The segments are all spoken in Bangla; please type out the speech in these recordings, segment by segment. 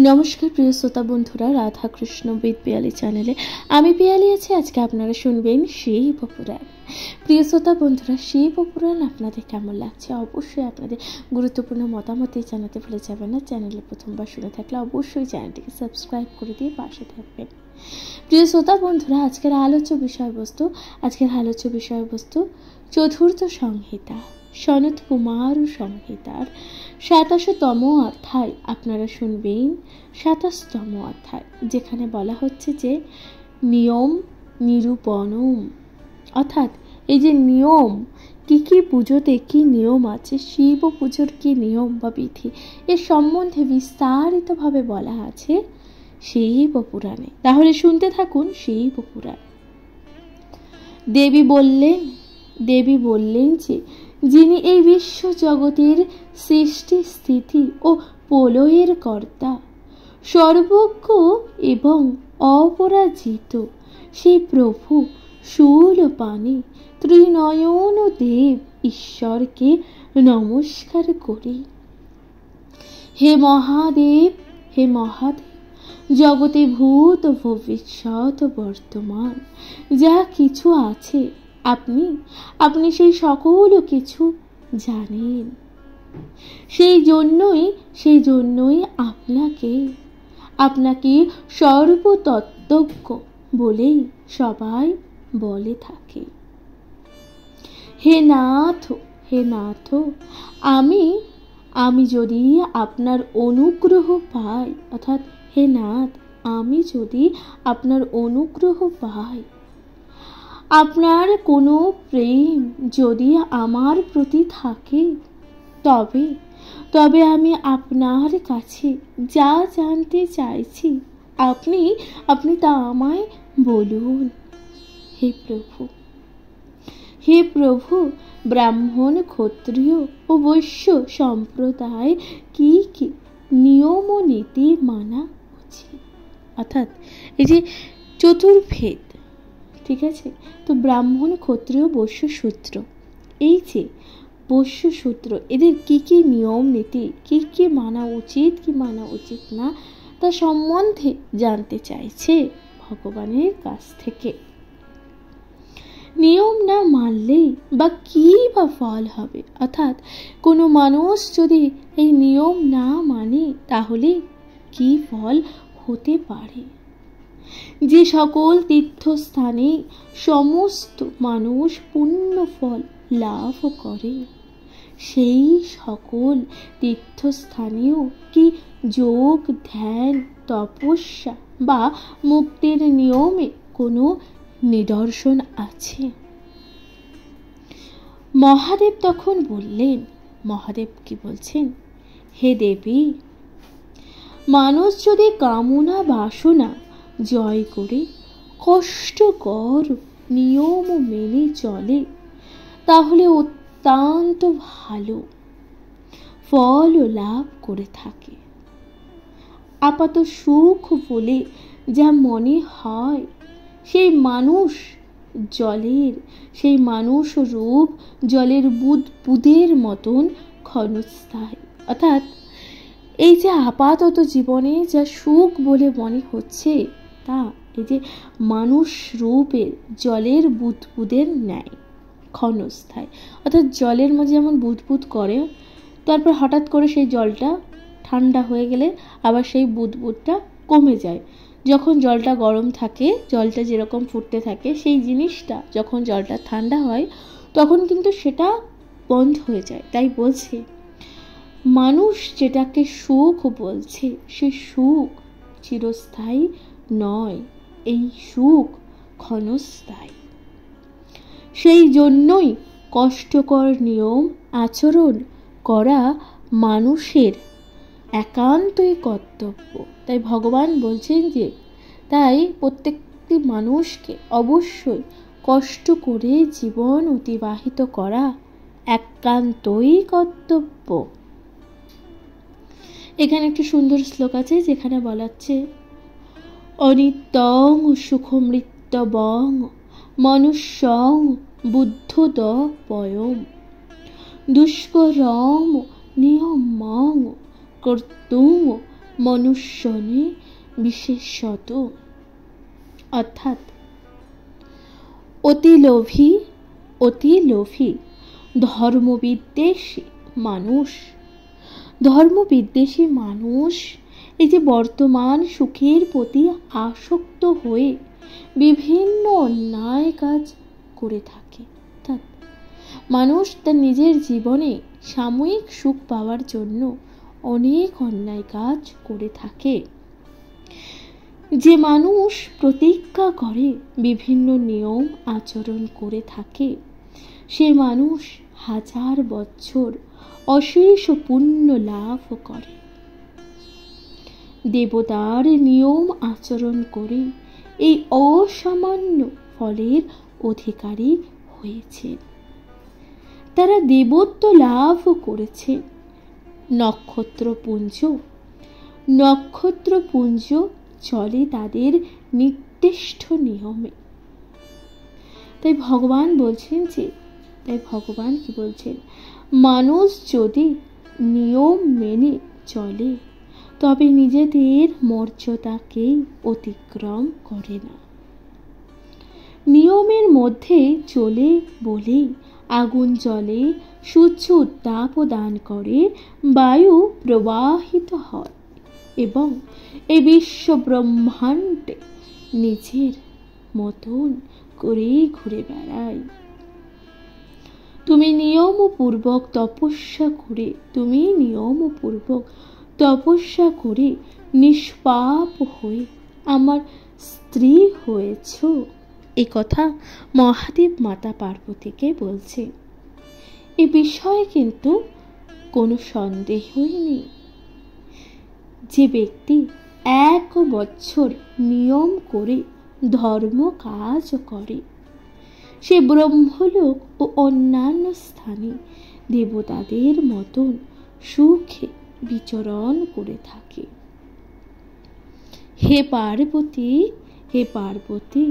নমস্কার প্রিয় শ্রোতা বন্ধুরা, রাধা কৃষ্ণ বিদ পিয়ালি চ্যানেলে আমি পিয়ালি আছি। আজকে আপনারা শুনবেন শিবপুরাণ। প্রিয় শ্রোতা বন্ধুরা, শিবপুরাণ আপনাদের কেমন লাগছে অবশ্যই আপনাদের গুরুত্বপূর্ণ মতামত জানাতে ভুলে যাবেন না। চ্যানেলে প্রথমবার শুনে থাকলে অবশ্যই চ্যানেলটিকে সাবস্ক্রাইব করে দিয়ে পাশে থাকবেন। প্রিয় শ্রোতা বন্ধুরা, আজকের আলোচ্য বিষয়বস্তু চতুর্থ সংহিতা, সনত কুমার সংহিতার ২৭তম অধ্যায়। আপনারা শুনবেন ২৭তম অধ্যায়, যেখানে বলা হচ্ছে যে নিয়ম নিরূপণম, অর্থাৎ এই যে নিয়ম, কি কি পুজোতে কি নিয়ম আছে, শিব পুজোর কি নিয়ম বা বিধি, এর সম্বন্ধে বিস্তারিতভাবে বলা আছে শিব পুরাণে। তাহলে শুনতে থাকুন শিব পুরাণ। দেবী বললেন যে যিনি এই বিশ্ব জগতের সৃষ্টি স্থিতি ও প্রলয়ের কর্তা, সর্বজ্ঞ এবং অপরাজিত সেই প্রভু শূলপাণি ত্রিনয়ন দেব ঈশ্বরকে নমস্কার করি। হে মহাদেব, জগতে ভূত ভবিষ্যৎ বর্তমান যা কিছু আছে আপনি সেই সকল কিছু জানেন। সেই জন্যই আপনাকে সর্বতত্ত্বজ্ঞ বলেই সবাই বলে থাকে। হে নাথ, আমি যদি আপনার অনুগ্রহ পাই, অর্থাৎ হে নাথ, আমি যদি আপনার অনুগ্রহ পাই, আপনার কোনো প্রেম যদি আমার প্রতি থাকে, তবে আমি আপনার কাছে যা জানতে চাইছি আপনি তা আমায় বলুন। হে প্রভু, ব্রাহ্মণ, ক্ষত্রিয় ও বৈশ্য সম্প্রদায় কি কি নিয়ম ও নীতি মানা উচিত, অর্থাৎ এই যে চতুর্ভেদ, ঠিক আছে? তো ব্রাহ্মণ, ক্ষত্রিয়, বৈশ্য শূদ্র, এই যে বৈশ্য শূদ্র, এদের কি কি নিয়ম নীতি, কি কি মানা উচিত কি মানা উচিত না, তা সম্বন্ধে জানতে চাইছে ভগবানের কাছ থেকে। নিয়ম না মানলেই বা কি বা ফল হবে, অর্থাৎ কোনো মানুষ যদি এই নিয়ম না মানে তাহলে কি ফল হতে পারে। যে সকল তীর্থস্থানে সমস্ত মানুষ পুণ্য ফল লাভ করে, সেই সকল তীর্থস্থানেও কি যোগ, ধ্যান, তপস্যা বা মুক্তির নিয়মে কোনো নিদর্শন আছে? মহাদেব তখন বললেন, মহাদেব কি বলছেন? হে দেবী, মানুষ যদি কামনা বাসনা জয় করে কষ্টকর নিয়ম মেনে চলে তাহলে অত্যন্ত ভালো ফল লাভ করে থাকে। আপাত সুখ বলে যা মনে হয় সেই মানুষ রূপ জলের বুদের মতন ক্ষণস্থায়ী, অর্থাৎ এই যে আপাতত জীবনে যা সুখ বলে মনে হচ্ছে তা এই যে মানুষ রূপের জলের বুদবুদের ন্যায় ক্ষণস্থায়ী, অর্থাৎ জলের মধ্যে যেমন বুদবুদ করে, তারপর হঠাৎ করে সেই জলটা ঠান্ডা হয়ে গেলে আবার সেই বুদবুদটা কমে যায়। যখন জলটা গরম থাকে, জলটা যেরকম ফুটতে থাকে, সেই জিনিসটা যখন জলটা ঠান্ডা হয় তখন কিন্তু সেটা বন্ধ হয়ে যায়। তাই বলছে মানুষ যেটাকে সুখ বলছে সে সুখ চিরস্থায়ী নয়, এই সুখ ক্ষণস্থায়ী। সেই জন্যই কষ্টকর নিয়ম আচরণ করা মানুষের একান্তই কর্তব্য। তাই ভগবান বলছেন যে তাই প্রত্যেকটি মানুষকে অবশ্যই কষ্ট করে জীবন অতিবাহিত করা একান্তই কর্তব্য। এখানে একটি সুন্দর শ্লোক আছে যেখানে বলা হচ্ছে অনিত্যং সুখমৃত্যবং মনুষ্যং বুদ্ধোদপয়ম দুষ্করম নিয়মং কর্তুম মনুষ্যনে বিশেষত। অর্থাৎ অতি লোভী ধর্মবিদ্বেষী মানুষ এই যে বর্তমান সুখের প্রতি আসক্ত হয়ে বিভিন্ন অন্যায় কাজ করে থাকে। অর্থাৎ মানুষ তার নিজের জীবনে সাময়িক সুখ পাওয়ার জন্য অনেক অন্যায় কাজ করে থাকে। যে মানুষ প্রতিজ্ঞা করে বিভিন্ন নিয়ম আচরণ করে থাকে, সে মানুষ হাজার বছর অশেষ পুণ্য লাভ করে। দেবতার নিয়ম আচরণ করে এই অসামান্য ফলের অধিকারী হয়েছে। তারা দেবত্ব লাভ করেছে। নক্ষত্রপুঞ্জ চলে তাদের নির্দিষ্ট নিয়মে। তাই ভগবান কি বলছেন, মানুষ যদি নিয়ম মেনে চলে তবে নিজেদের মর্যাদাকেই অতিক্রম করে না। নিয়মের মধ্যে চলে বলেই আগুন জ্বলে, সূর্য উত্তাপ দান করে, বায়ু প্রবাহিত হয় এবং এই বিশ্ব ব্রহ্মাণ্ডে নিজের মতন করে ঘুরে বেড়ায়। তুমি নিয়মপূর্বক তপস্যা করে নিষ্পাপ হয়ে আমার স্ত্রী হয়েছ, এই কথা মহাদেব মাতা পার্বতীকে বলছে। এ বিষয়ে কিন্তু কোনো সন্দেহই নেই। যে ব্যক্তি 1 বছর নিয়ম করে ধর্ম কাজ করে, সে ব্রহ্মলোক ও অন্যান্য স্থানে দেবতাদের মতন সুখে বিচরণ করে থাকে। হে পার্বতী,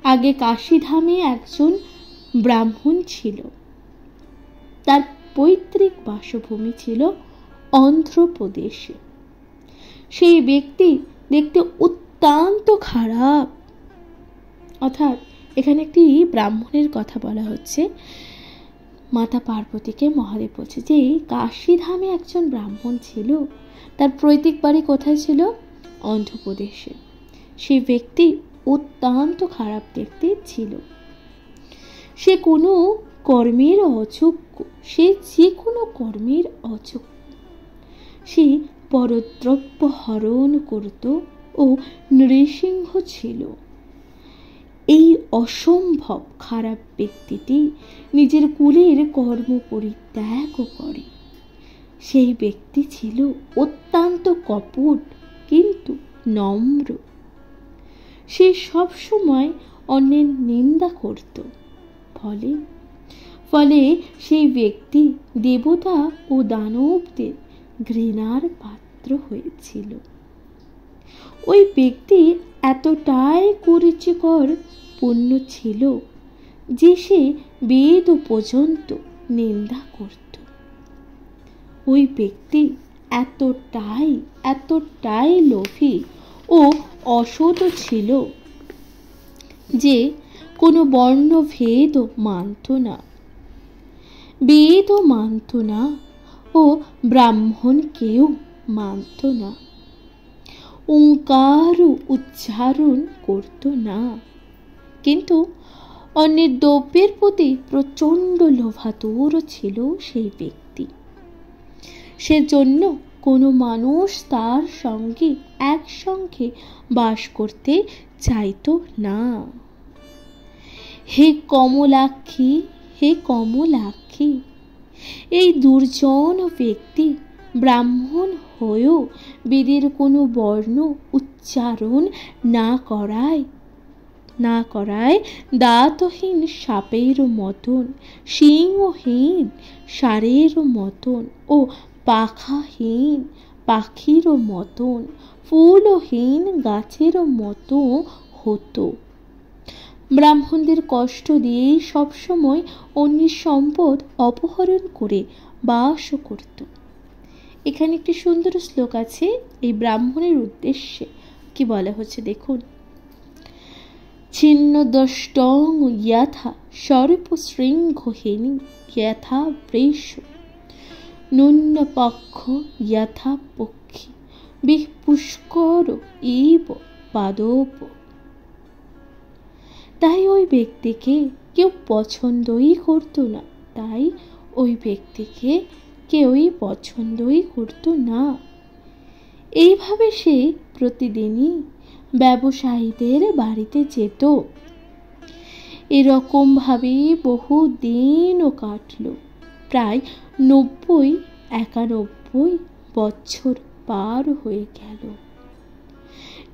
আগে কাশীধামে একজন ব্রাহ্মণ ছিল। তার পৈতৃক বাসভূমি ছিল অন্ধ্রপ্রদেশে। সেই ব্যক্তি দেখতে অত্যন্ত খারাপ। অর্থাৎ এখানে একটি ব্রাহ্মণের কথা বলা হচ্ছে। মাতা পার্বতীকে মহাদেব বলছে যে কাশীধামে একজন ব্রাহ্মণ ছিল, তার পৈতৃক বাড়ি কোথায় ছিল? অন্ধ্রপ্রদেশে। সেই ব্যক্তি অত্যন্ত খারাপ দেখতে ছিল। সে কোনো কর্মের অযোগ্য, সে যে কোনো কর্মের অযোগ্য। সে পরদ্রব্য হরণ করত ও নৃসিংহ ছিল। এই অসম্ভব খারাপ ব্যক্তিটি নিজের কুলের কর্ম পরিত্যাগ করে। সেই ব্যক্তি ছিল অত্যন্ত কপট কিন্তু নম্র। সে সব সময় অন্যের নিন্দা করত। ফলে সেই ব্যক্তি দেবতা ও দানবদের ঘৃণার পাত্র হয়েছিল। ওই ব্যক্তি এতটাই কুরুচিকর পূর্ণ ছিল যে সে বেদ পর্যন্ত নিন্দা করত। ওই ব্যক্তি এতটাই লোভী ও অসৎ ছিল যে কোনো বর্ণভেদ মানত না, বেদ মানত না ও ব্রাহ্মণকেও মানত না, ওঙ্কার উচ্চারণ করত না। কিন্তু অন্যের দ্রব্যের প্রতি প্রচণ্ড লোভাতুর ছিল সেই ব্যক্তি। সেজন্য কোনো মানুষ তার সঙ্গে একসঙ্গে বাস করতে চাইত না। হে কমলাক্ষী, এই দুর্জন ব্যক্তি ব্রাহ্মণ হয়েও বেদের কোনো বর্ণ উচ্চারণ না করায় দাঁতহীন সাপের মতন, সিংহহীন ষাঁড়ের মতন ও পাখাহীন পাখির মতন, ফুলহীন গাছের মতো হতো। ব্রাহ্মণদের কষ্ট দিয়ে সবসময় অন্যের সম্পদ অপহরণ করে বাস করত। এখানে একটি সুন্দর শ্লোক আছে এই ব্রাহ্মণের উদ্দেশ্যে। কি বলা হচ্ছে দেখুন, ছিন্ন দষ্টং যথা সর্প শৃঙ্খহীনি যথা বৃষ নুন্ন পক্ষ যথা পক্ষী বিহ পুষ্কর ইব পাদোপ। তাই ওই ব্যক্তিকে কেউ পছন্দই করতো না, তাই ওই ব্যক্তিকে কেউই পছন্দই করতো না। এইভাবে সে প্রতিদিনই ব্যবসায়ীদের বাড়িতে যেত। এরকম ভাবে বহু দিনও কাটল, প্রায় ৯০-৯১ বছর পার হয়ে গেল,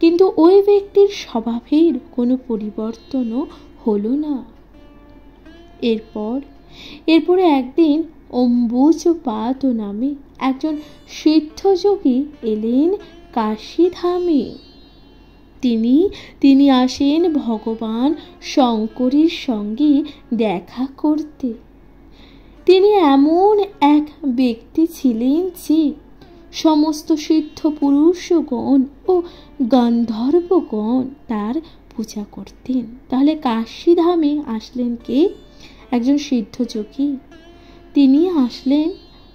কিন্তু ওই ব্যক্তির স্বভাবের কোনো পরিবর্তনও হলো না। এরপরে একদিন অম্বুজপাদ নামে একজন সিদ্ধযোগী এলেন কাশীধামে। তিনি আসেন ভগবান শঙ্করের সঙ্গে দেখা করতে। তিনি এমন এক ব্যক্তি ছিলেন যে সমস্ত সিদ্ধ পুরুষগণ ও গন্ধর্বগণ তার পূজা করতেন। তাহলে কাশীধামে আসলেন কে? একজন সিদ্ধযোগী। তিনি আসলেন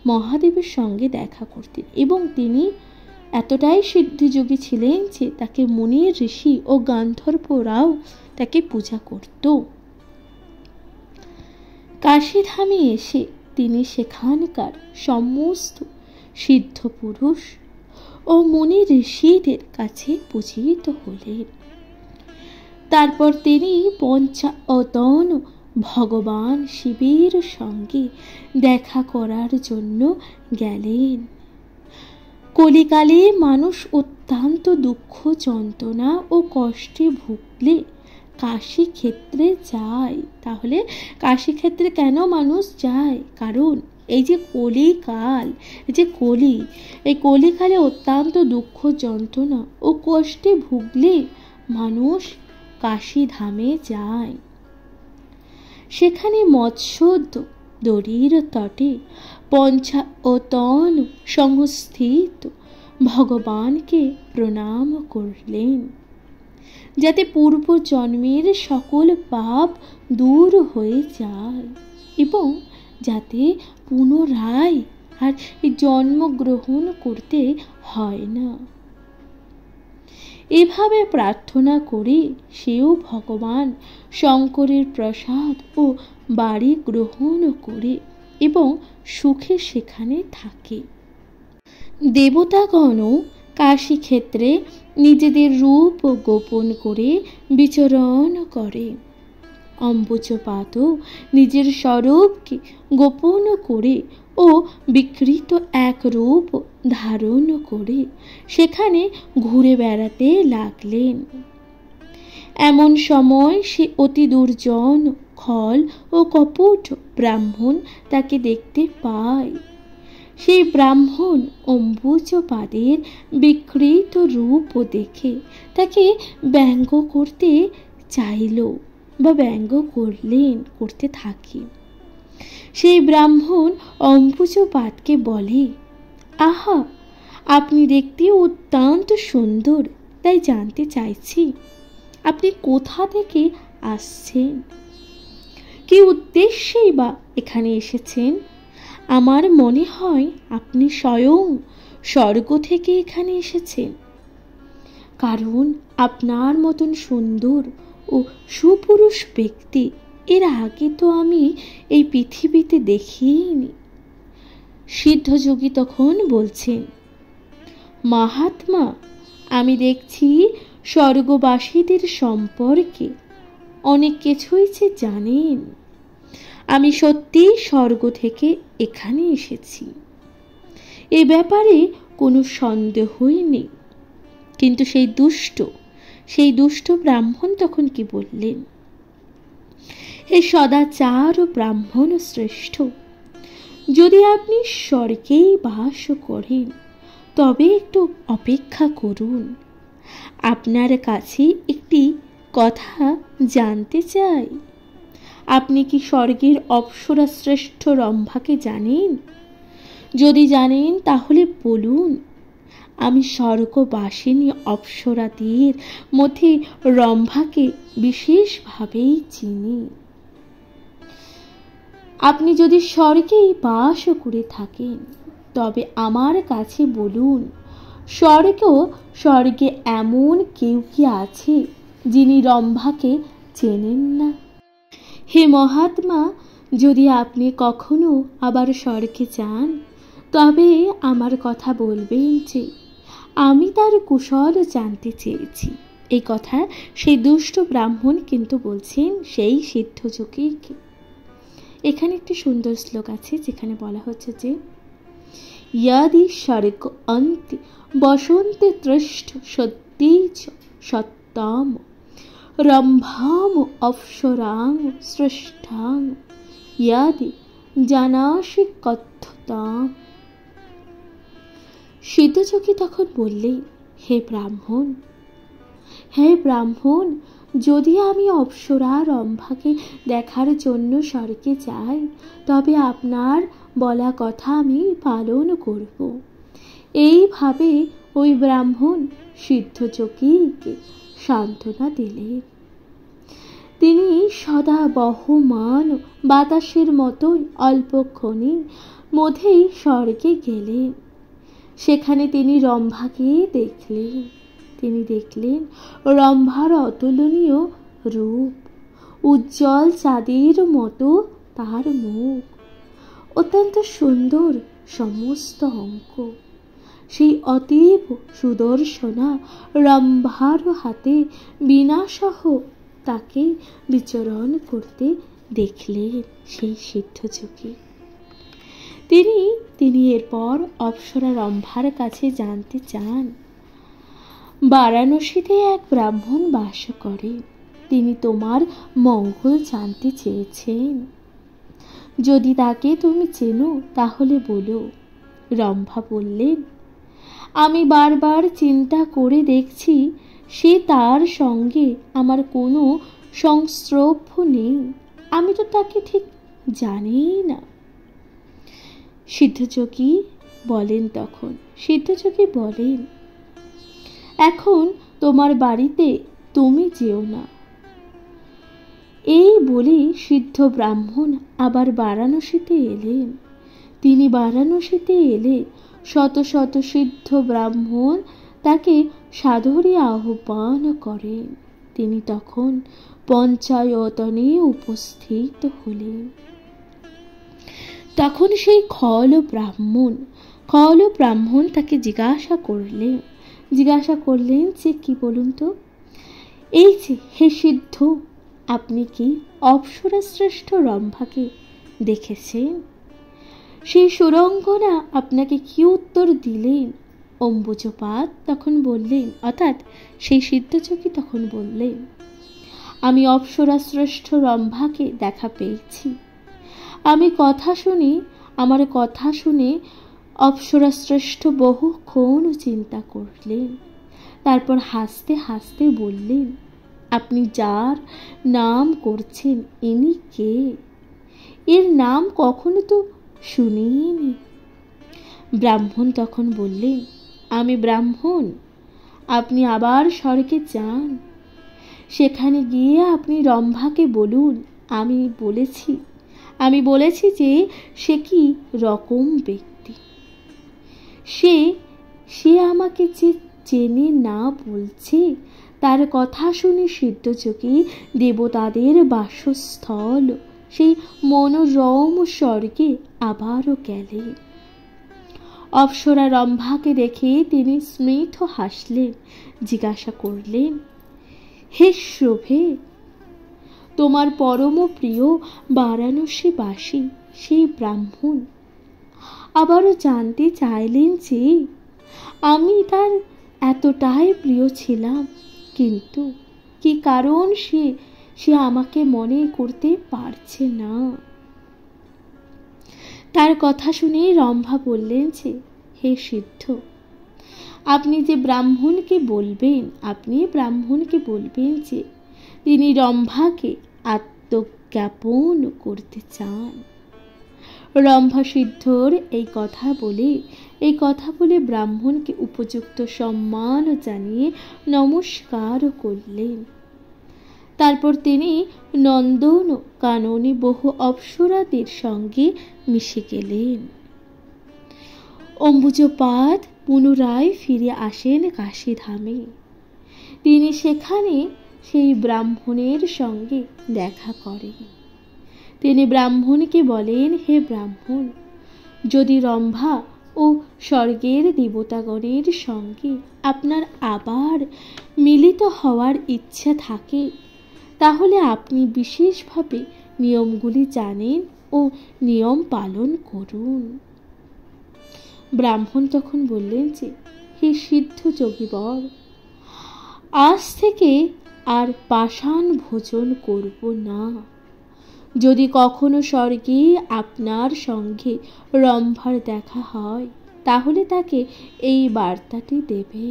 মহাদেবের সঙ্গে দেখা করতেন এবং তিনি এতটাই সিদ্ধযোগী ছিলেন যে তাকে মুনি ঋষি ও গান্ধর্বরাও তাকে পূজা করত। কাশীধামে এসে তিনি সেখানকার সমস্ত সিদ্ধ পুরুষ ও মুনি ঋষিদের কাছে পূজিত হলেন। তারপর তিনি পঞ্চায়তন ভগবান শিবের সঙ্গে দেখা করার জন্য গেলেন। কলিকালে মানুষ অত্যন্ত দুঃখ যন্ত্রণা ও কষ্টে ভুগলে কাশী ক্ষেত্রে যায়। তাহলে কাশী ক্ষেত্রে কেন মানুষ যায়? কারণ এই যে কলিকাল, এই কলিকালে অত্যন্ত দুঃখ যন্ত্রণা ও কষ্টে ভুগলে মানুষ কাশী ধামে যায়। সেখানে মৎস্য দড়ির তটে পঞ্চায়তন সংস্থিত ভগবানকে প্রণাম করলেন, যাতে পূর্ব জন্মের সকল পাপ দূর হয়ে যায় এবং যাতে পুনরায় আর জন্মগ্রহণ করতে হয় না। এভাবে প্রার্থনা করে সেও ভগবান শঙ্করের প্রসাদ ও বাড়ি গ্রহণ করে এবং সুখে সেখানে থাকে। দেবতাগণও কাশী ক্ষেত্রে নিজেদের রূপ গোপন করে বিচরণ করে। অম্বুজপাদও নিজের স্বরূপকে গোপন করে ও বিকৃত এক রূপ ধারণ করে সেখানে ঘুরে বেড়াতে লাগলেন। এমন সময় সে অতি দুর্জন খল ও কপট ব্রাহ্মণ তাকে দেখতে পায়। সেই ব্রাহ্মণ অম্বুজপাদের বিকৃত রূপ দেখে তাকে ব্যঙ্গ করতে চাইল বা ব্যঙ্গ করতে থাকে। সেই ব্রাহ্মণ অম্বুজপাদকে বলে, আহা, আপনি দেখতে অত্যন্ত সুন্দর, তাই জানতে চাইছি আপনি কোথা থেকে আসছেন, কি উদ্দেশ্যেই বা এখানে এসেছেন। আমার মনে হয় আপনি স্বয়ং স্বর্গ থেকে এখানে এসেছেন, কারণ আপনার মতন সুন্দর ও সুপুরুষ ব্যক্তি এর আগে তো আমি এই পৃথিবীতে দেখিনি। সিদ্ধযোগী তখন বলছেন, মহাত্মা, আমি দেখছি স্বর্গবাসীদের সম্পর্কে অনেক কিছুই যে জানেন। আমি সত্যি স্বর্গ থেকে এখানে এসেছি, এ ব্যাপারে কোনো সন্দেহই নেই। কিন্তু সেই দুষ্ট ব্রাহ্মণ তখন কি বললেন, হে সদাচার ও ব্রাহ্মণ শ্রেষ্ঠ, যদি আপনি স্বর্গেই বাস করেন তবে একটু অপেক্ষা করুন। আপনার কাছে একটি কথা জানতে চাই। আপনি কি স্বর্গের অপ্সরা শ্রেষ্ঠ রম্ভাকে জানেন? যদি জানেন তাহলে বলুন। আমি স্বর্গবাসিনী অপ্সরাদের মধ্যে রম্ভাকে বিশেষভাবেই চিনি। আপনি যদি স্বর্গেই বাস করে থাকেন তবে আমার কাছে বলুন, স্বর্গে এমন কেউ কি আছে যিনি রম্ভাকে চেনেন না? হে মহাত্মা, যদি আপনি কখনো আবার স্বর্গে যান তবে আমার কথা বলবেন যে আমি তার কুশল জানতে চেয়েছি। এই কথা সেই দুষ্ট ব্রাহ্মণ কিন্তু বলছেন সেই সিদ্ধযোগীকে। এখানে একটি সুন্দর শ্লোক আছে যেখানে বলা হচ্ছে যে ইয়াদি স্বর্গ অন্তে বসন্তে তৃষ্ঠ সত্যিচ সত্তাম রম্ভাম অপ্সরাং সৃষ্টাং ইয়াদি জানাসি কথ্যতাম। সিদ্ধযোগী তখন বললেন, হে ব্রাহ্মণ, যদি আমি অপ্সরা রম্ভাকে দেখার জন্য স্বর্গে যাই তবে আপনার বলা কথা আমি পালন করব। এইভাবে ওই ব্রাহ্মণ সিদ্ধযোগীকে সান্ত্বনা দিলেন। তিনি সদা বহমান বাতাসের মতোই অল্পক্ষণের মধ্যেই স্বর্গে গেলেন। সেখানে তিনি রম্ভাকে দেখলেন। তিনি দেখলেন রম্ভার অতুলনীয় রূপ, উজ্জ্বল চাঁদের মতো তার মুখ, অত্যন্ত সুন্দর সমস্ত অঙ্ক। সেই অতীব সুদর্শনা রম্ভার হাতে বীণাসহ তাকে বিচরণ করতে দেখলেন সেই সিদ্ধযোগী। তিনি এরপর অপ্সরা রম্ভার কাছে জানতে চান, বারাণসীতে এক ব্রাহ্মণ বাস করে, তিনি তোমার মঙ্গল জানতে চেয়েছেন। যদি তাকে তুমি চেনো তাহলে বলো। রম্ভা বললেন, আমি বারবার চিন্তা করে দেখছি সে তার সঙ্গে আমার কোনো সংস্রব নেই, আমি তো তাকে ঠিক জানি না। সিদ্ধযোগী বলেন, এখন তোমার বাড়িতে তুমি যেও না। এই বলে সিদ্ধ ব্রাহ্মণ আবার বারাণসীতে এলেন। তিনি বারাণসীতে এলে শত শত সিদ্ধ ব্রাহ্মণ তাকে সাদরে আহ্বান করেন। তিনি তখন পঞ্চায়তনে উপস্থিত হলেন। তখন সেই খল ব্রাহ্মণ তাকে জিজ্ঞাসা করলেন যে কি বলুন তো, এই যে হে সিদ্ধ, আপনি কি অপ্সরা শ্রেষ্ঠ রম্ভাকে দেখেছেন? সেই সুরঙ্গনা আপনাকে কি উত্তর দিলেন? অম্বুজপাদ তখন বললেন, অর্থাৎ সেই সিদ্ধযোগী তখন বললেন, আমি অপ্সরা শ্রেষ্ঠ রম্ভাকে দেখা পেয়েছি। আমার কথা শুনে অপ্সরা শ্রেষ্ঠ বহুক্ষণ চিন্তা করলেন। তারপর হাসতে হাসতে বললেন, আপনি যার নাম করছেন ইনি কে? এর নাম কখনো তো শুনিনি। ব্রাহ্মণ তখন বললেন, আমি ব্রাহ্মণ, আপনি আবার স্বর্গে যান। সেখানে গিয়ে আপনি রম্ভাকে বলুন আমি বলেছি যে সে কি রকম ব্যক্তি। সে আমাকে যে চেনে না বলছে, তার কথা শুনে সিদ্ধযোগী দেবতাদের বাসস্থল সেই মনোরম স্বর্গে আবারও গেলেন। অপ্সরা রম্ভাকে দেখে তিনি স্মিত হাসলেন, জিজ্ঞাসা করলেন, হে শোভে, তোমার পরম প্রিয় বারাণসীবাসী সেই ব্রাহ্মণ আবারও জানতে চাইলেন যে আমি তার এতটাই প্রিয় ছিলাম, কিন্তু কি কারণ সে আমাকে মনে করতে পারছে না। তার কথা শুনে রম্ভা বললেন যে, হে সিদ্ধ, আপনি ব্রাহ্মণকে বলবেন যে তিনি রম্ভাকে আত্মজ্ঞাপন করতে চান। রম্ভা সিদ্ধর এই কথা বলে ব্রাহ্মণকে উপযুক্ত সম্মান জানিয়ে নমস্কার করলেন। তারপর তিনি নন্দন কাননে বহু অপ্সরাদের সঙ্গে মিশে গেলেন। অম্বুজপাদ পুনরায় ফিরে আসেন কাশীধামে। তিনি সেখানে সেই ব্রাহ্মণের সঙ্গে দেখা করেন। তিনি ব্রাহ্মণকে বলেন, হে ব্রাহ্মণ, যদি রম্ভা ও স্বর্গের দেবতাগণের সঙ্গে আপনার আবার মিলিত হওয়ার ইচ্ছা থাকে, তাহলে আপনি বিশেষভাবে নিয়মগুলি জানেন ও নিয়ম পালন করুন। ব্রাহ্মণ তখন বললেন যে, হে সিদ্ধ যোগীবর, আজ থেকে আর পাষাণ ভোজন করব না। যদি কখনো স্বর্গে আপনার সঙ্গে রম্ভার দেখা হয়, তাহলে তাকে এই বার্তাটি দেবে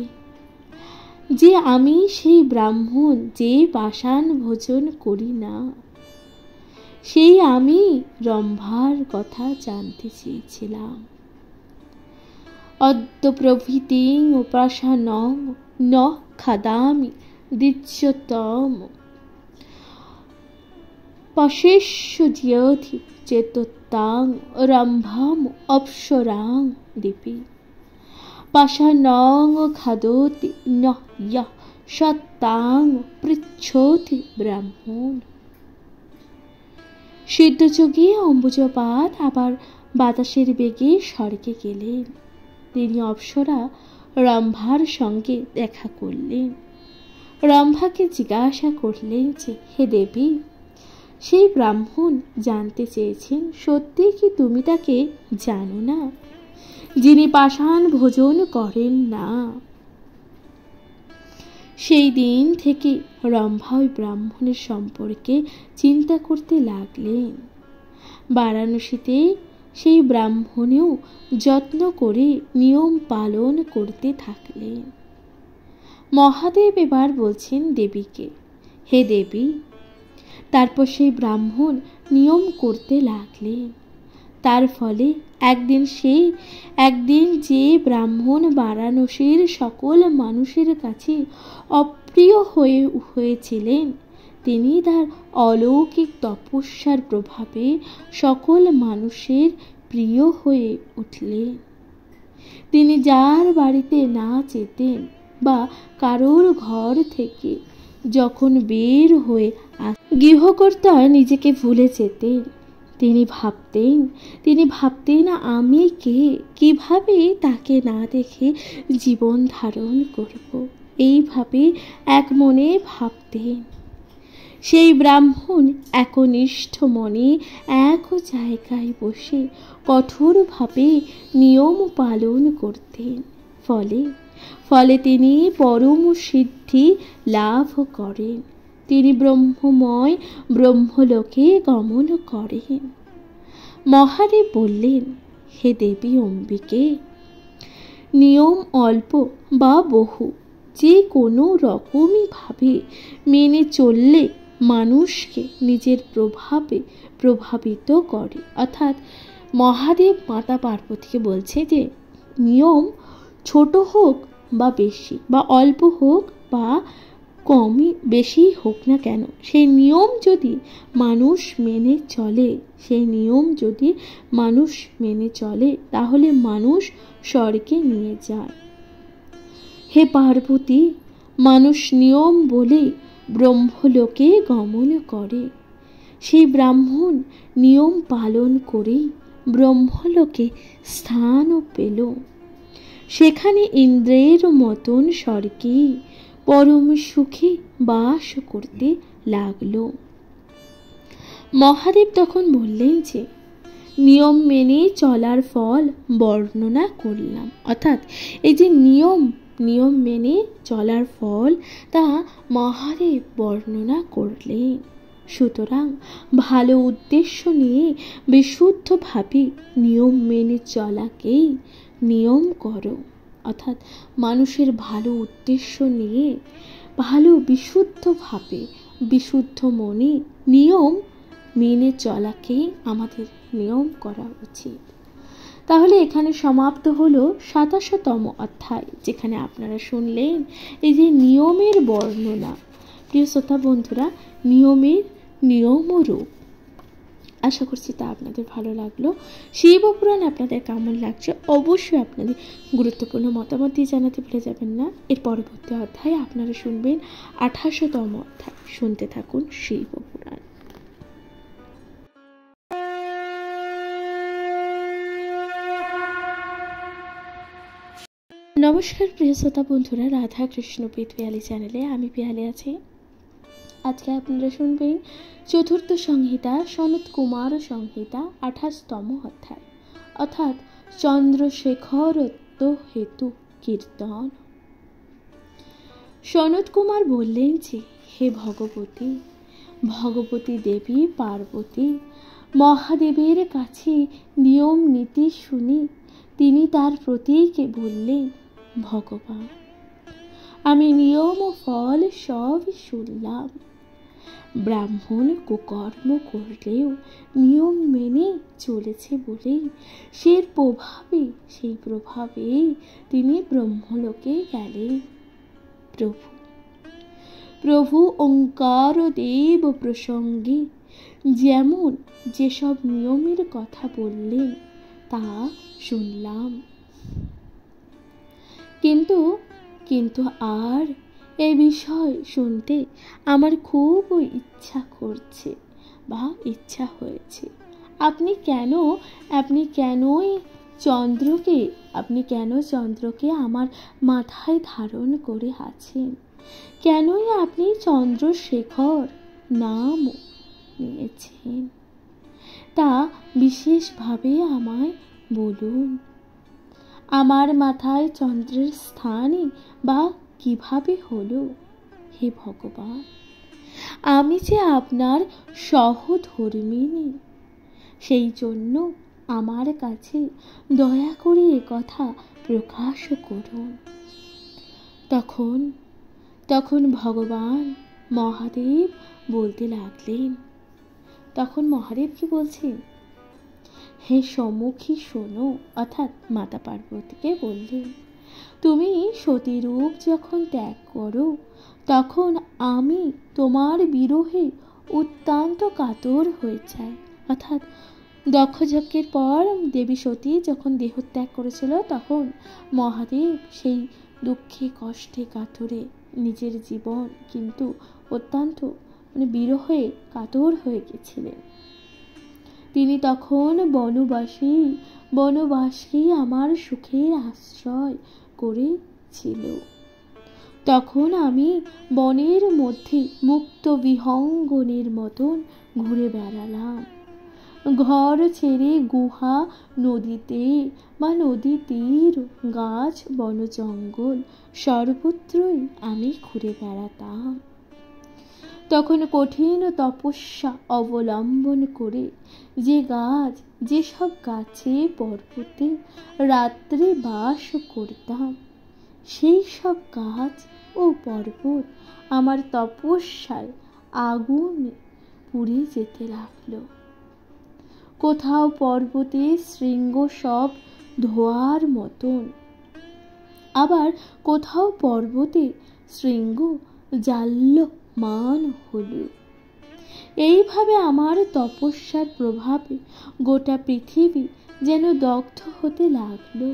যে আমি সেই ব্রাহ্মণ যে পাষাণ ভোজন করি না। সেই আমি রম্ভার কথা জানতে চেয়েছিলাম। অদ্য প্রভৃতিং উপাসানং ন খাদামি দৃচ্যতম পশেষ্যধিয়ধি চেততাং রম্ভাম অপ্সরাং দীপি পাষাণং খাদতি ন ইয়ঃ সত্তাং পৃচ্ছতি ব্রাহ্মণ। সিদ্ধযোগী অম্বুজপাদ আবার বাতাসের বেগে স্বর্গে গেলেন। তিনি অপ্সরা রম্ভার সঙ্গে দেখা করলেন। রম্ভাকে জিজ্ঞাসা করলেন যে, হে দেবী, সেই ব্রাহ্মণ জানতে চেয়েছেন, সত্যি কি তুমি তাকে জানো না, যিনি পাষাণ ভোজন করেন না? সেই দিন থেকে রম্ভা ওই ব্রাহ্মণের সম্পর্কে চিন্তা করতে লাগলেন। বারাণসীতে সেই ব্রাহ্মণেও যত্ন করে নিয়ম পালন করতে থাকলেন। মহাদেব এবার বলছেন দেবীকে, হে দেবী। তারপর সেই ব্রাহ্মণ নিয়ম করতে লাগলেন। তার ফলে একদিন যে ব্রাহ্মণ বারাণসীর সকল মানুষের কাছে অপ্রিয় হয়েছিলেন, তিনি তার অলৌকিক তপস্যার প্রভাবে সকল মানুষের প্রিয় হয়ে উঠলেন। তিনি যার বাড়িতে না যেতেন বা কারোর ঘর থেকে যখন বের হয়ে গৃহকর্তা নিজেকে ভুলে যেতেন, তিনি ভাবতেন আমি কে, কিভাবে তাকে না দেখে জীবন ধারণ করব, এইভাবে এক মনে ভাবতেন। সেই ব্রাহ্মণ একনিষ্ঠ মনে এক জায়গায় বসে কঠোরভাবে নিয়ম পালন করতেন। ফলে তিনি পরম সিদ্ধি লাভ করেন। তিনি ব্রহ্মময় ব্রহ্মলোকে গমন করেন। মহাদেব বললেন, হে দেবী অম্বিকে, নিয়ম অল্প বা বহু যে কোনো রকমই ভাবে মেনে চললে মানুষকে নিজের প্রভাবে প্রভাবিত করে। অর্থাৎ মহাদেব মাতা পার্বতীকে বলছে যে নিয়ম ছোট হোক বা বেশি বা অল্প হোক বা কমই বেশি হোক না কেন, সেই নিয়ম যদি মানুষ মেনে চলে তাহলে মানুষ স্বর্গে নিয়ে যায়। হে পার্বতী, মানুষ নিয়ম বলে ব্রহ্মলোকে গমন করে। সেই ব্রাহ্মণ নিয়ম পালন করেই ব্রহ্মলোকে স্থান পেল। সেখানে ইন্দ্রের মতন স্বর্গে পরম সুখে বাস করতে লাগল। মহাদেব তখন বললেন যে নিয়ম মেনে চলার ফল বর্ণনা করলাম। অর্থাৎ এই যে নিয়ম মেনে চলার ফল তা মহাদেব বর্ণনা করলেন। সুতরাং ভালো উদ্দেশ্য নিয়ে বিশুদ্ধভাবে নিয়ম মেনে চলাকেই নিয়ম করো। অর্থাৎ মানুষের ভালো উদ্দেশ্য নিয়ে ভালো বিশুদ্ধভাবে বিশুদ্ধ মনে নিয়ম মেনে চলাকেই আমাদের নিয়ম করা উচিত। তাহলে এখানে সমাপ্ত হলো ২৭তম অধ্যায়, যেখানে আপনারা শুনলেন এই যে নিয়মের বর্ণনা। প্রিয় শ্রোতা বন্ধুরা, নিয়মের নিয়মরূপ। আশা করছি তা আপনাদের ভালো লাগলো। শিবপুরাণ আপনাদের কেমন লাগছে অবশ্যই আপনাদের গুরুত্বপূর্ণ মতামত দিয়ে জানাতে ভুলে যাবেন না। এর পরবর্তী অধ্যায়ে আপনারা শুনবেন ২৮তম অধ্যায়। শুনতে থাকুন শিবপুরাণ। নমস্কার প্রিয় শ্রোতা বন্ধুরা, রাধা কৃষ্ণ পিয়ালি চ্যানেলে আমি পিয়ালি আছি। আজকে আপনারা শুনবেন চতুর্থ সংহিতা সনত কুমার সংহিতা ২৮তম অধ্যায়, অর্থাৎ চন্দ্রশেখরত্ব হেতু কীর্তন। সনত কুমার বললেন যে, হে ভগবতী, ভগবতী দেবী পার্বতী মহাদেবের কাছে নিয়ম নীতি শুনি তিনি তার প্রতীকে বললেন, ভগবান আমি নিয়ম ও ফল সবই শুনলাম। ব্রাহ্মণ কুকর্ম করলেও নিয়ম মেনে চলেছে বলেই সেই প্রভাবে তিনি ব্রহ্মলোকে গেলেন। প্রভু ওঙ্কার দেব প্রসঙ্গে যেমন যেসব নিয়মের কথা বললেন তা শুনলাম, কিন্তু আর এ বিষয় শুনতে আমার খুব ইচ্ছা করছে বা ইচ্ছা হয়েছে। আপনি কেন চন্দ্রকে আমার মাথায় ধারণ করে আছেন? কেনই আপনি চন্দ্রশেখর নাম নিয়েছেন তা বিশেষভাবে আমায় বলুন। আমার মাথায় চন্দ্রের স্থানই বা কিভাবে হলো? হে ভগবান, আমি যে আপনার সহধর্মিণী, সেই জন্য আমার কাছে দয়া করে একথা প্রকাশ করুন। তখন ভগবান মহাদেব বলতে লাগলেন। তখন মহাদেব কি বলছেন? হে সম্মুখী শোনো, অর্থাৎ মাতা পার্বতীকে বললেন, তুমি সতীরূপ যখন ত্যাগ করো তখন আমি তোমার বিরহে অত্যন্ত কাতর হয়ে যাই। অর্থাৎ দক্ষযজ্ঞের পর দেবী সতী যখন দেহত্যাগ করেছিল তখন মহাদেব সেই দুঃখে কষ্টে কাতরে নিজের জীবন কিন্তু অত্যন্ত বিরহে কাতর হয়ে গেছিলেন। তিনি তখন বনবাসী আমার সুখের আশ্রয় করেছিল। তখন আমি বনের মধ্যে মুক্ত বিহঙ্গনের মতন ঘুরে বেড়ালাম। ঘর ছেড়ে গুহা, নদী তীর, গাছ, বন জঙ্গল সর্বত্রই আমি ঘুরে বেড়াতাম। তখন কঠিন তপস্যা অবলম্বন করে যেসব গাছে পর্বতে রাত্রে বাস করতাম, সেই সব গাছ ও পর্বত আমার তপস্যায় আগুন পুড়ে যেতে লাগলো। কোথাও পর্বতে শৃঙ্গ সব ধোঁয়ার মতন, আবার কোথাও পর্বতে শৃঙ্গ জাল্যমান হলো। এইভাবে আমার তপস্যার প্রভাবে গোটা পৃথিবী যেন দগ্ধ হতে লাগলো।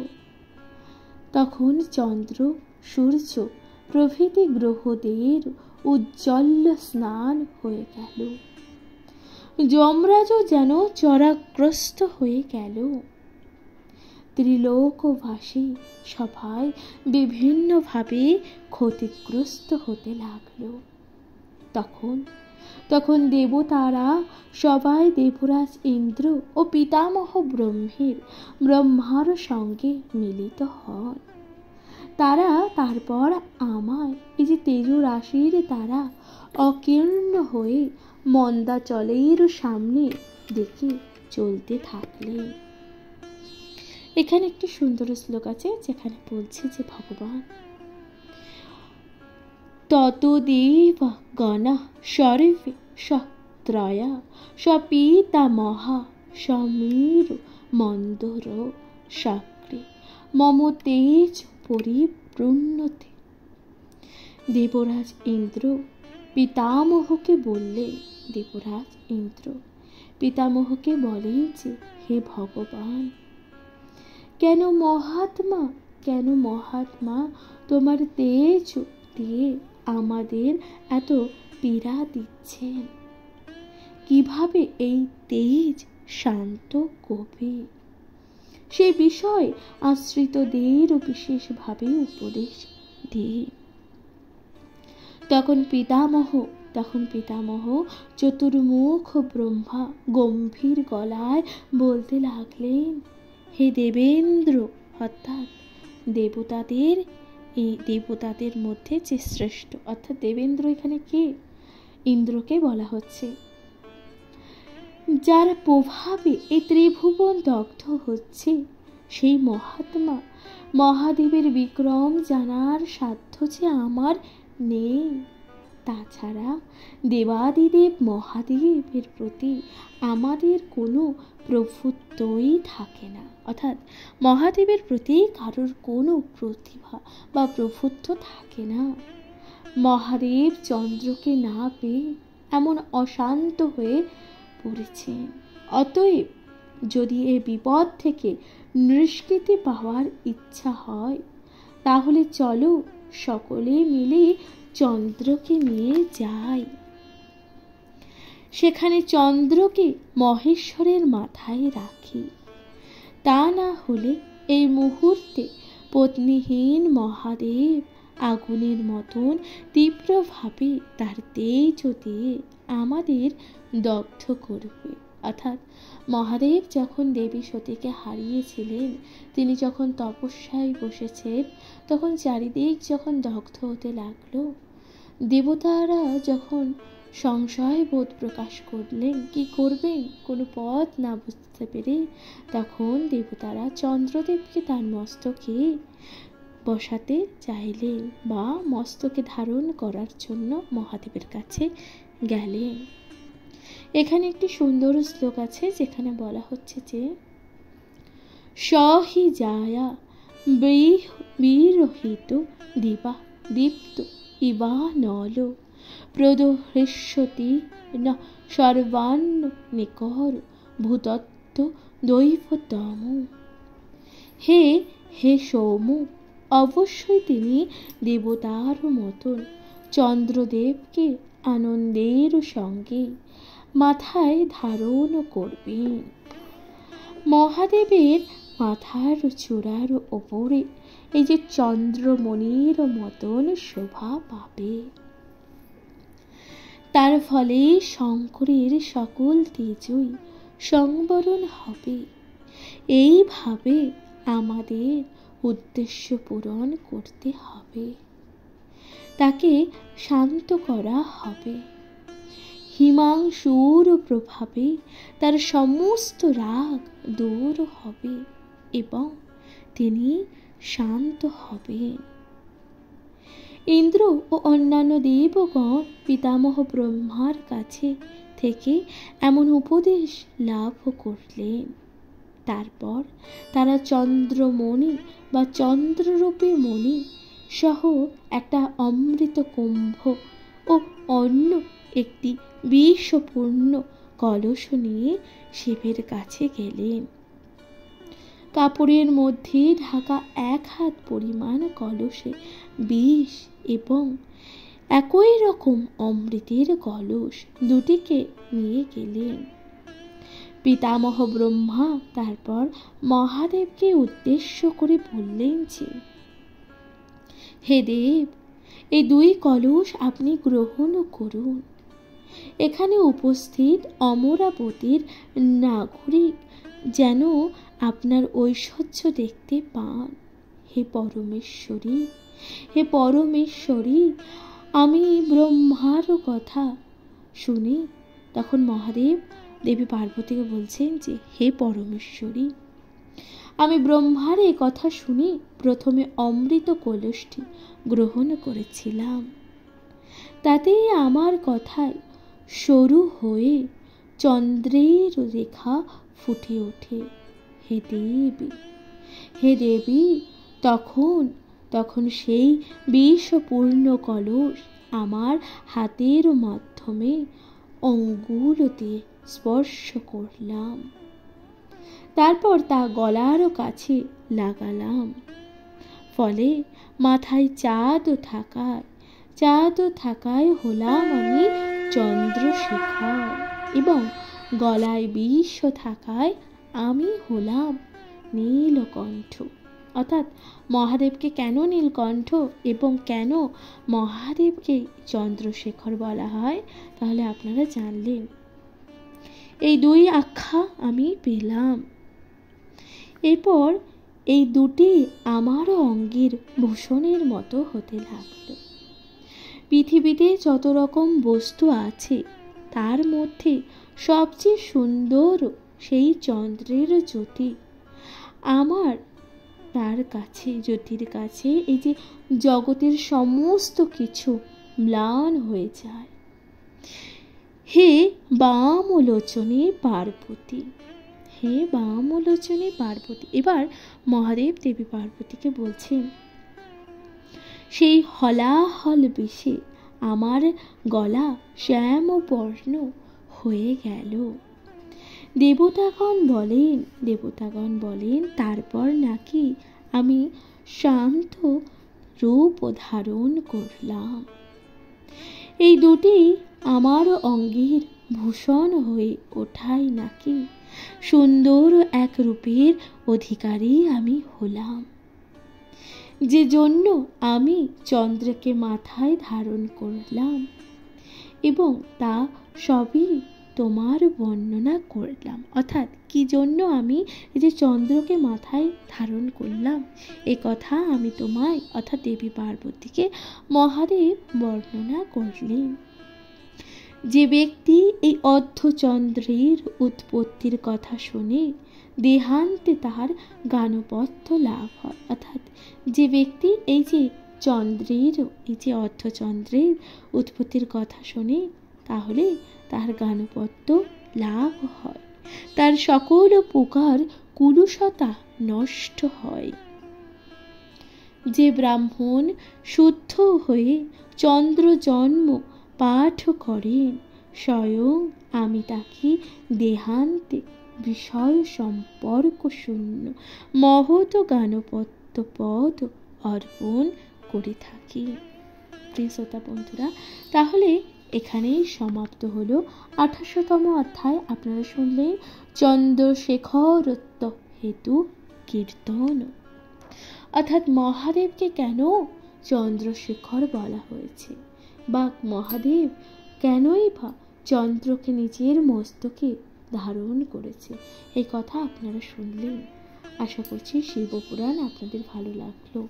তখন চন্দ্র, সূর্য প্রভৃতি গ্রহদের উজ্জ্বল স্নান হয়ে গেল। যমরাজও যেন চরাগ্রস্ত হয়ে গেল। ত্রিলোকবাসী সবাই বিভিন্নভাবে ক্ষতিগ্রস্ত হতে লাগলো। তখন দেবতারা সবাই দেবরাজ ইন্দ্র ও পিতামহ ব্রহ্মার সঙ্গে মিলিত হন। তারা তারপর আমায় এই যে তেজ রাশির তারা অকীর্ণ হয়ে মন্দাচলের সামনে দেখে চলতে থাকলেন। এখানে একটি সুন্দর শ্লোক আছে যেখানে বলছে যে ভগবান ততদেব গণা সর্বে ত্রয়া সপিতামহা সমীর মন্দর সাক্রে মম তেজ পরিপূর্ণতে। দেবরাজ ইন্দ্র পিতামহকে বললেন, দেবরাজ ইন্দ্র পিতামহকে বলেন যে, হে ভগবান, কেন মহাত্মা তোমার তেজ দিয়ে আমাদের এত পীড়া দিচ্ছেন? কিভাবে এই তেজ শান্ত করবে, সে বিষয় আশ্রিতদের বিশেষভাবে উপদেশ দিন। তখন পিতামহ চতুর্মুখ ব্রহ্মা গম্ভীর গলায় বলতে লাগলেন, হে দেবেন্দ্র, অর্থাৎ দেবতাদের মধ্যে যে শ্রেষ্ঠ, অর্থাৎ দেবেন্দ্র এখানে কে? ইন্দ্রকে বলা হচ্ছে। যার প্রভাবে এই ত্রিভুবন দগ্ধ হচ্ছে, সেই মহাত্মা মহাদেবের বিক্রম জানার সাধ্য যে আমার নেই। তাছাড়া দেবাদিদেব মহাদেবের প্রতি আমাদের কোনো প্রভুত্বই থাকে না, অর্থাৎ মহাদেবের প্রতি কারোর কোনো প্রতিভা বা প্রভুত্ব থাকে না। মহাদেব চন্দ্রকে না পেয়ে এমন অশান্ত হয়ে পড়েছেন। অতএব যদি এই বিপদ থেকে নিষ্কৃতি পাওয়ার ইচ্ছা হয়, তাহলে চলো সকলে মিলে চন্দ্রকে নিয়ে যাই। সেখানে চন্দ্রকে মহেশ্বরের মাথায় রাখি। তা না হলে এই মুহূর্তে পত্নীহীন মহাদেব আগুনের মতন তীব্রভাবে তার তেজ দিয়ে আমাদের দগ্ধ করবে। অর্থাৎ মহাদেব যখন দেবী সতীকে হারিয়েছিলেন, তিনি যখন তপস্যায় বসেছেন, তখন চারিদিক যখন দগ্ধ হতে লাগলো, দেবতারা যখন সংশয় বোধ প্রকাশ করলেন, কি করবেন কোনো পথ না বুঝতে পেরে, তখন দেবতারা চন্দ্রদেবকে তার মস্তকে বসাতে চাইলেন বা মস্তকে ধারণ করার জন্য মহাদেবের কাছে গেলেন। এখানে একটি সুন্দর শ্লোক আছে, যেখানে বলা হচ্ছে যে, সহি জায়া বিরহিত দিবা দীপ্ত ইবা নল প্রদহৃষ্যতি ন সর্বান্ন নিকর ভূতত্ব দৈবতম। হে সৌম, অবশ্যই তিনি দেবতার মতন চন্দ্রদেবকে আনন্দের সঙ্গে মাথায় ধারণ করবেন। মহাদেবের মাথার চূড়ার ওপরে এই যে চন্দ্রমণির মতন শোভা পাবে, তার ফলে শঙ্করের সকল তেজই সংবরণ হবে। এইভাবে আমাদের উদ্দেশ্য পূরণ করতে হবে, তাকে শান্ত করা হবে। হিমাংশুর প্রভাবে তার সমস্ত রাগ দূর হবে এবং তিনি শান্ত হবেন। ইন্দ্র ও অন্যান্য দেবগণ পিতামহ ব্রহ্মার কাছে থেকে এমন উপদেশ লাভ করলেন। তারপর তারা চন্দ্রমণি বা চন্দ্ররূপী মণি সহ একটা অমৃত কুম্ভ ও অন্য একটি বিষপূর্ণ কলস নিয়ে শিবের কাছে গেলেন। কাপড়ের মধ্যে ঢাকা 1 হাত পরিমাণ কলসে বিষ এবং একই রকম অমৃতের কলস দুটিকে নিয়ে গেলেন। পিতামহ ব্রহ্মা তারপর মহাদেবকে উদ্দেশ্য করে বললেন যে, হে দেব, এই 2 কলস আপনি গ্রহণ করুন। এখানে উপস্থিত অমরাবতীর নাগরিক যেন আপনার ঐশ্বর্য দেখতে পান। হে পরমেশ্বরী, আমি ব্রহ্মার কথা শুনি। তখন মহাদেব দেবী পার্বতীকে বলছেন যে, হে পরমেশ্বরী, আমি ব্রহ্মার এই কথা শুনে প্রথমে অমৃত কলসটি গ্রহণ করেছিলাম। তাতেই আমার কথায় সরু হয়ে চন্দ্রের রেখা ফুটে ওঠে। হে দেবী, হে দেবী, তখন তখন সেই বিষপূর্ণ কলস আমার হাতের মাধ্যমে অঙ্গুল দিয়ে স্পর্শ করলাম। তারপর তা গলার কাছে লাগালাম। ফলে মাথায় চাঁদ থাকায় হলাম আমি চন্দ্রশেখর, এবং গলায় বিষ থাকায় আমি হলাম নীলকণ্ঠ। অর্থাৎ মহাদেবকে কেন নীলকণ্ঠ এবং কেন মহাদেবকে চন্দ্রশেখর বলা হয়, তাহলে আপনারা জানলেন। এই দুই আখ্যা আমি পেলাম। এরপর এই দুটি আমারও অঙ্গের ভূষণের মতো হতে লাগলো। পৃথিবীতে যত রকম বস্তু আছে তার মধ্যে সবচেয়ে সুন্দর সেই চন্দ্রের জ্যোতি। আমার তার কাছে, জ্যোতির কাছে, এই যে জগতের সমস্ত কিছু ম্লান হয়ে যায়। হে বামলোচনী পার্বতী, হে বামলোচনী পার্বতী। এবার মহাদেব দেবী পার্বতীকে বলছেন, সেই হলাহল বিষে আমার গলা শ্যাম বর্ণ হয়ে গেল। দেবতাগণ বলেন তারপর নাকি আমি শান্ত রূপ ধারণ করলাম। এই দুটি আমার অঙ্গের ভূষণ হয়ে ওঠাই নাকি সুন্দর এক রূপের অধিকারী আমি হলাম, যে জন্য আমি চন্দ্রকে মাথায় ধারণ করলাম, এবং তা সবই তোমার বর্ণনা করলাম। অর্থাৎ কি জন্য আমি এই যে চন্দ্রকে মাথায় ধারণ করলাম, এ কথা আমি তোমায় অর্থাৎ দেবী পার্বতীকে মহাদেব বর্ণনা করলেন। যে ব্যক্তি এই অর্ধচন্দ্রের উৎপত্তির কথা শুনে দেহান্তে তাহার গানপত্য লাভ হয়। অর্থাৎ যে ব্যক্তি এই যে চন্দ্রের, এই যে অর্ধচন্দ্রের উৎপত্তির কথা শুনে, তাহলে তার গানপত্য লাভ হয়, তার সকল প্রকার কুলুষতা নষ্ট হয়। যে ব্রাহ্মণ শুদ্ধ হয়ে চন্দ্র জন্ম পাঠ করেন, স্বয়ং আমি তাকে দেহান্তে বিষয় সম্পর্ক শূন্য মহৎ গানপত্য পদ অর্পণ করে থাকি। প্রিয় শ্রোতা বন্ধুরা, তাহলে এখানেই সমাপ্ত হলো 28তম অধ্যায়। আপনারা শুনলেন চন্দ্রশেখরত্ব হেতু কীর্তন। অর্থাৎ মহাদেবকে কেন চন্দ্রশেখর বলা হয়েছে, বা মহাদেব কেনই বা চন্দ্রকে নিজের মস্তকে ধারণ করেছে, এই কথা আপনারা শুনলেন। আশা করছি শিবপুরাণ আপনাদের ভালো লাগলো।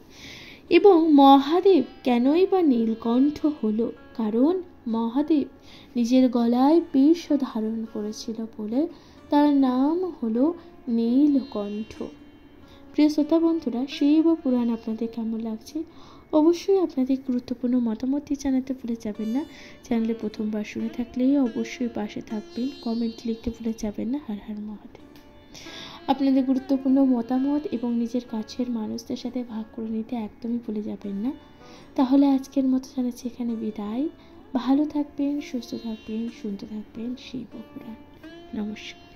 এবং মহাদেব কেনই বা নীলকণ্ঠ হলো, কারণ মহাদেব নিজের গলায় বিষ ধারণ করেছিল বলে তার নাম হলো নীলকণ্ঠ। প্রিয় শ্রোতা বন্ধুরা, শিবপুরাণ আপনাদের কেমন লাগছে অবশ্যই আপনাদের গুরুত্বপূর্ণ মতামত জানাতে ভুলে যাবেন না। চ্যানেলে প্রথমবার শুনে থাকলে অবশ্যই পাশে থাকবেন, কমেন্ট লিখতে ভুলে যাবেন না। হর হর মহাদেব। আপনাদের গুরুত্বপূর্ণ মতামত এবং নিজের কাছের মানুষদের সাথে ভাগ করে নিতে একদমই ভুলে যাবেন না। তাহলে আজকের মতো জানাচ্ছি এখানে বিদায়। ভালো থাকবেন, সুস্থ থাকবেন, শুনতে থাকবেন শিবপুরাণ। নমস্কার।